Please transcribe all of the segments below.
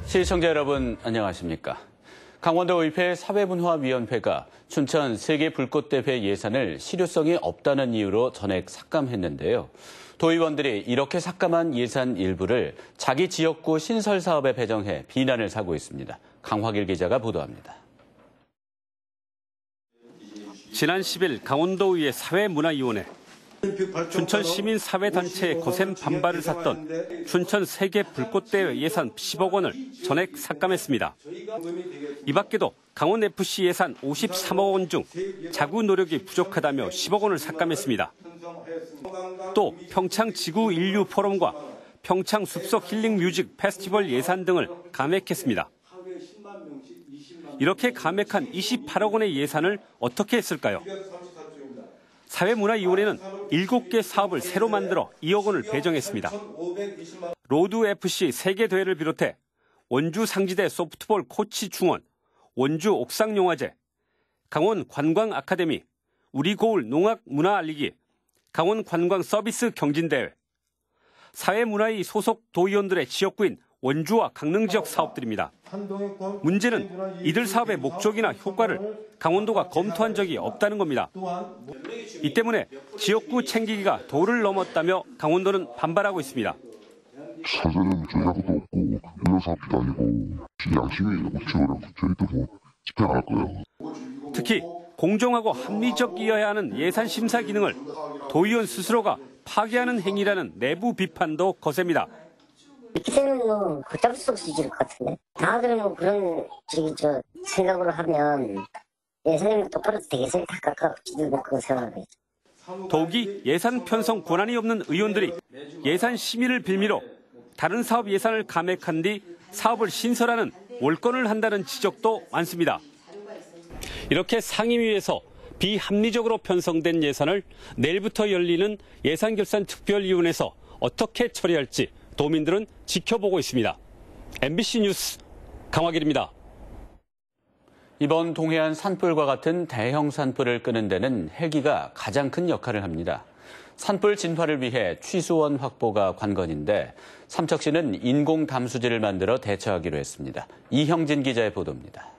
시청자 여러분 안녕하십니까. 강원도의회 사회문화위원회가 춘천 세계불꽃대회 예산을 실효성이 없다는 이유로 전액 삭감했는데요. 도의원들이 이렇게 삭감한 예산 일부를 자기 지역구 신설 사업에 배정해 비난을 사고 있습니다. 강화길 기자가 보도합니다. 지난 10일 강원도의회 사회문화위원회 춘천 시민사회단체의 거센 반발을 샀던 춘천 세계불꽃대회 예산 10억 원을 전액 삭감했습니다. 이 밖에도 강원FC 예산 53억 원 중 자구 노력이 부족하다며 10억 원을 삭감했습니다. 또 평창 지구 인류 포럼과 평창 숲속 힐링 뮤직 페스티벌 예산 등을 감액했습니다. 이렇게 감액한 28억 원의 예산을 어떻게 했을까요? 사회문화위원회는 7개 사업을 새로 만들어 2억 원을 배정했습니다. 로드FC 세계대회를 비롯해 원주 상지대 소프트볼 코치 중원, 원주 옥상용화제, 강원 관광 아카데미, 우리 고을 농악 문화 알리기, 강원 관광 서비스 경진대회, 사회문화위 소속 도의원들의 지역구인 원주와 강릉 지역 사업들입니다. 문제는 이들 사업의 목적이나 효과를 강원도가 검토한 적이 없다는 겁니다. 이 때문에 지역구 챙기기가 도를 넘었다며 강원도는 반발하고 있습니다. 사전에는 전략도 없고 유효 사업도 아니고 양심이 우측으로 저희도 집행 안 할 거예요. 특히 공정하고 합리적이어야 하는 예산 심사 기능을 도의원 스스로가 파괴하는 행위라는 내부 비판도 거셉니다. 이때는 걷잡을 수 없이 질 것 같은데. 다들 그런 생각으로 하면 예산이 똑바로 되겠어요? 다 깎아지도 못하고 생각하겠죠. 더욱이 예산 편성 권한이 없는 의원들이 예산 심의를 빌미로 다른 사업 예산을 감액한 뒤 사업을 신설하는 월권을 한다는 지적도 많습니다. 이렇게 상임위에서 비합리적으로 편성된 예산을 내일부터 열리는 예산결산특별위원회에서 어떻게 처리할지 도민들은 지켜보고 있습니다. MBC 뉴스 강화길입니다. 이번 동해안 산불과 같은 대형 산불을 끄는 데는 헬기가 가장 큰 역할을 합니다. 산불 진화를 위해 취수원 확보가 관건인데 삼척시는 인공 담수지를 만들어 대처하기로 했습니다. 이형진 기자의 보도입니다.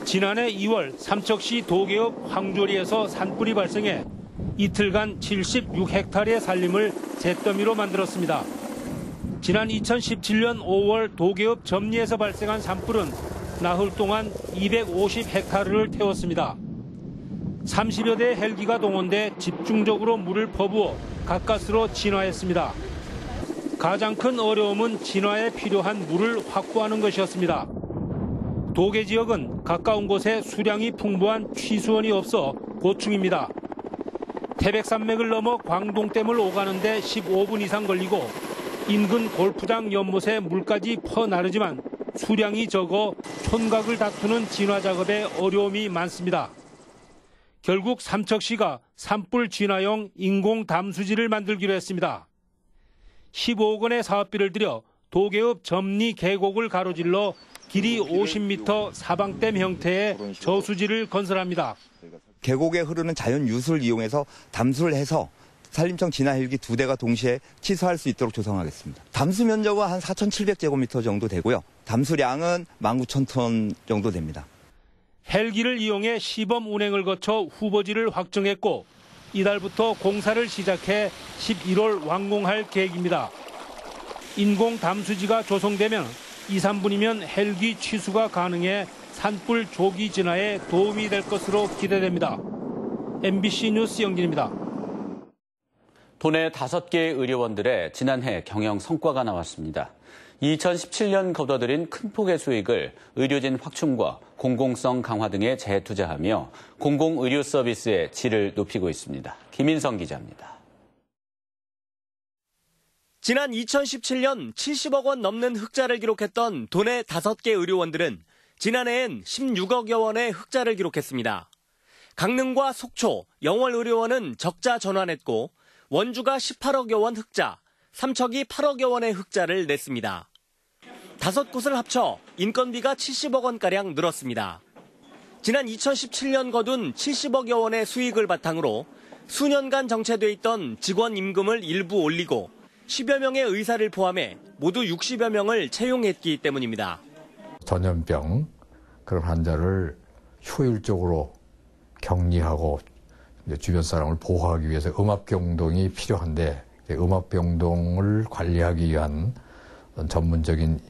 지난해 2월 삼척시 도계읍 황조리에서 산불이 발생해 이틀간 76헥타르의 산림을 잿더미로 만들었습니다. 지난 2017년 5월 도계읍 점리에서 발생한 산불은 나흘 동안 250헥타르를 태웠습니다. 30여 대의 헬기가 동원돼 집중적으로 물을 퍼부어 가까스로 진화했습니다. 가장 큰 어려움은 진화에 필요한 물을 확보하는 것이었습니다. 도계 지역은 가까운 곳에 수량이 풍부한 취수원이 없어 고충입니다. 태백산맥을 넘어 광동댐을 오가는데 15분 이상 걸리고 인근 골프장 연못에 물까지 퍼나르지만 수량이 적어 촌각을 다투는 진화 작업에 어려움이 많습니다. 결국 삼척시가 산불 진화용 인공 담수지를 만들기로 했습니다. 15억 원의 사업비를 들여 도계읍 점리 계곡을 가로질러 길이 50m 사방댐 형태의 저수지를 건설합니다. 계곡에 흐르는 자연 유수를 이용해서 담수를 해서 산림청 진화 헬기 2대가 동시에 취수할 수 있도록 조성하겠습니다. 담수 면적은 한 4,700제곱미터 정도 되고요. 담수량은 19,000톤 정도 됩니다. 헬기를 이용해 시범 운행을 거쳐 후보지를 확정했고 이달부터 공사를 시작해 11월 완공할 계획입니다. 인공 담수지가 조성되면 2, 3분이면 헬기 취수가 가능해 산불 조기 진화에 도움이 될 것으로 기대됩니다. MBC 뉴스 영진입니다. 도내 5개의 의료원들의 지난해 경영 성과가 나왔습니다. 2017년 거둬들인 큰 폭의 수익을 의료진 확충과 공공성 강화 등에 재투자하며 공공의료 서비스의 질을 높이고 있습니다. 김인성 기자입니다. 지난 2017년 70억 원 넘는 흑자를 기록했던 도내 5개 의료원들은 지난해엔 16억여 원의 흑자를 기록했습니다. 강릉과 속초, 영월의료원은 적자 전환했고 원주가 18억여 원 흑자, 삼척이 8억여 원의 흑자를 냈습니다. 5곳을 합쳐 인건비가 70억 원가량 늘었습니다. 지난 2017년 거둔 70억여 원의 수익을 바탕으로 수년간 정체돼 있던 직원 임금을 일부 올리고 10여 명의 의사를 포함해 모두 60여 명을 채용했기 때문입니다. 전염병 그런 환자를 효율적으로 격리하고 주변 사람을 보호하기 위해서 음압병동이 필요한데 음압병동을 관리하기 위한 전문적인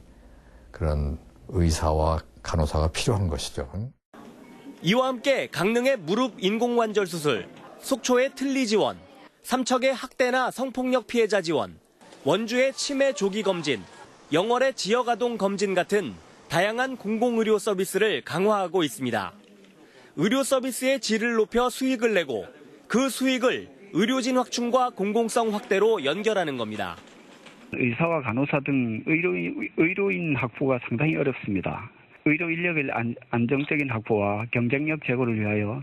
그런 의사와 간호사가 필요한 것이죠. 이와 함께 강릉의 무릎 인공관절 수술, 속초의 틀니 지원, 삼척의 학대나 성폭력 피해자 지원, 원주의 치매 조기 검진, 영월의 지역 아동 검진 같은 다양한 공공의료 서비스를 강화하고 있습니다. 의료 서비스의 질을 높여 수익을 내고 그 수익을 의료진 확충과 공공성 확대로 연결하는 겁니다. 의사와 간호사 등 의료인 확보가 상당히 어렵습니다. 의료 인력의 안정적인 확보와 경쟁력 제고를 위하여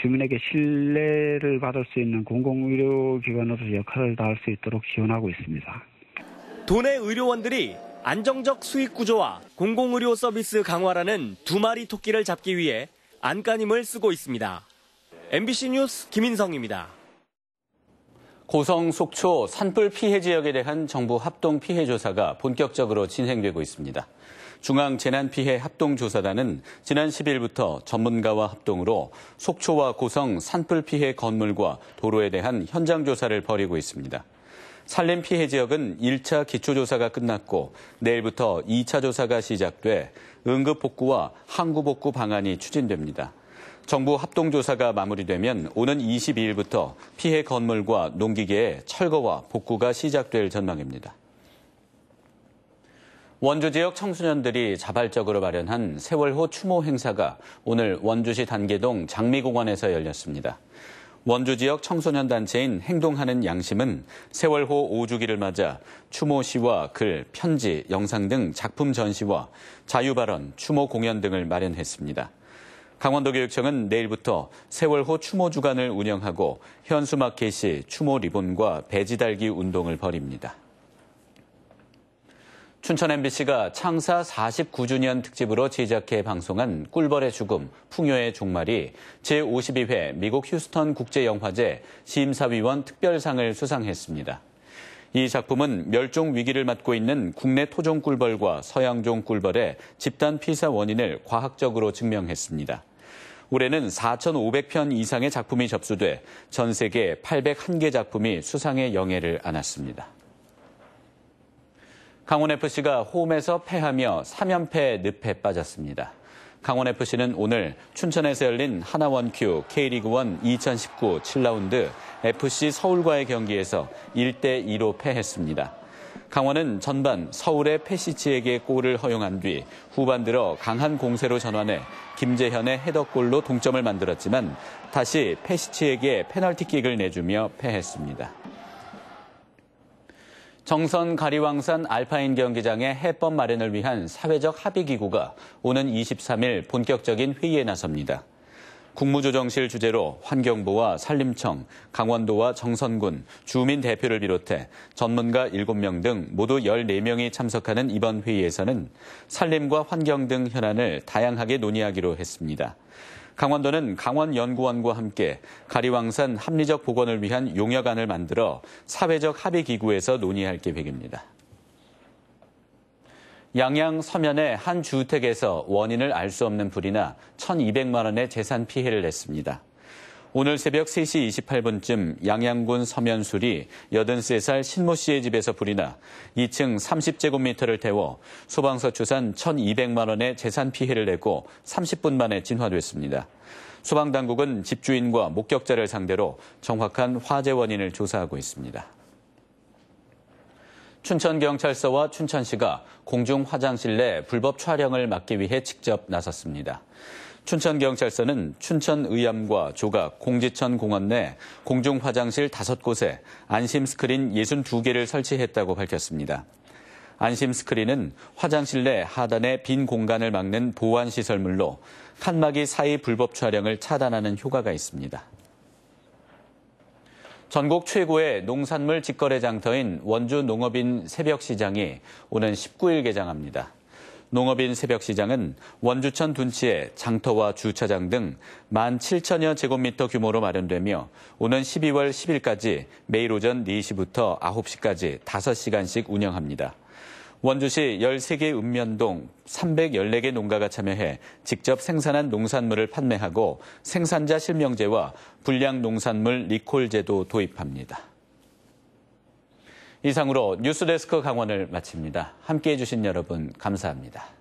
주민에게 신뢰를 받을 수 있는 공공의료기관으로서 역할을 다할 수 있도록 지원하고 있습니다. 도내 의료원들이 안정적 수익 구조와 공공의료 서비스 강화라는 두 마리 토끼를 잡기 위해 안간힘을 쓰고 있습니다. MBC 뉴스 김인성입니다. 고성 속초 산불 피해 지역에 대한 정부 합동 피해 조사가 본격적으로 진행되고 있습니다. 중앙재난피해 합동조사단은 지난 10일부터 전문가와 합동으로 속초와 고성 산불 피해 건물과 도로에 대한 현장 조사를 벌이고 있습니다. 산림 피해 지역은 1차 기초조사가 끝났고 내일부터 2차 조사가 시작돼 응급복구와 항구복구 방안이 추진됩니다. 정부 합동조사가 마무리되면 오는 22일부터 피해 건물과 농기계의 철거와 복구가 시작될 전망입니다. 원주 지역 청소년들이 자발적으로 마련한 세월호 추모 행사가 오늘 원주시 단계동 장미공원에서 열렸습니다. 원주 지역 청소년 단체인 행동하는 양심은 세월호 5주기를 맞아 추모 시와 글, 편지, 영상 등 작품 전시와 자유발언, 추모 공연 등을 마련했습니다. 강원도교육청은 내일부터 세월호 추모 주간을 운영하고 현수막 게시, 추모 리본과 배지 달기 운동을 벌입니다. 춘천 MBC가 창사 49주년 특집으로 제작해 방송한 꿀벌의 죽음, 풍요의 종말이 제52회 미국 휴스턴 국제영화제 심사위원 특별상을 수상했습니다. 이 작품은 멸종 위기를 맞고 있는 국내 토종 꿀벌과 서양종 꿀벌의 집단 피사 원인을 과학적으로 증명했습니다. 올해는 4,500편 이상의 작품이 접수돼 전 세계 801개 작품이 수상의 영예를 안았습니다. 강원FC가 홈에서 패하며 3연패 늪에 빠졌습니다. 강원FC는 오늘 춘천에서 열린 하나원큐 K리그1 2019 7라운드 FC 서울과의 경기에서 1대2로 패했습니다. 강원은 전반 서울의 페시치에게 골을 허용한 뒤 후반 들어 강한 공세로 전환해 김재현의 헤더골로 동점을 만들었지만 다시 페시치에게 페널티킥을 내주며 패했습니다. 정선 가리왕산 알파인 경기장의 해법 마련을 위한 사회적 합의기구가 오는 23일 본격적인 회의에 나섭니다. 국무조정실 주재로 환경부와 산림청, 강원도와 정선군, 주민 대표를 비롯해 전문가 7명 등 모두 14명이 참석하는 이번 회의에서는 산림과 환경 등 현안을 다양하게 논의하기로 했습니다. 강원도는 강원연구원과 함께 가리왕산 합리적 복원을 위한 용역안을 만들어 사회적 합의기구에서 논의할 계획입니다. 양양 서면의 한 주택에서 원인을 알 수 없는 불이 나 1,200만 원의 재산 피해를 냈습니다. 오늘 새벽 3시 28분쯤 양양군 서면술이 83살 신모 씨의 집에서 불이 나 2층 30제곱미터를 태워 소방서 추산 1,200만 원의 재산 피해를 내고 30분 만에 진화됐습니다. 소방당국은 집주인과 목격자를 상대로 정확한 화재 원인을 조사하고 있습니다. 춘천경찰서와 춘천시가 공중 화장실 내 불법 촬영을 막기 위해 직접 나섰습니다. 춘천경찰서는 춘천의암과 조각, 공지천 공원 내 공중 화장실 5곳에 안심 스크린 62개를 설치했다고 밝혔습니다. 안심 스크린은 화장실 내 하단의 빈 공간을 막는 보안 시설물로 칸막이 사이 불법 촬영을 차단하는 효과가 있습니다. 전국 최고의 농산물 직거래 장터인 원주 농업인 새벽시장이 오는 19일 개장합니다. 농업인 새벽시장은 원주천 둔치에 장터와 주차장 등 17,000여 제곱미터 규모로 마련되며 오는 12월 10일까지 매일 오전 4시부터 9시까지 5시간씩 운영합니다. 원주시 13개 읍면동 314개 농가가 참여해 직접 생산한 농산물을 판매하고 생산자 실명제와 불량 농산물 리콜제도 도입합니다. 이상으로 뉴스데스크 강원을 마칩니다. 함께해 주신 여러분 감사합니다.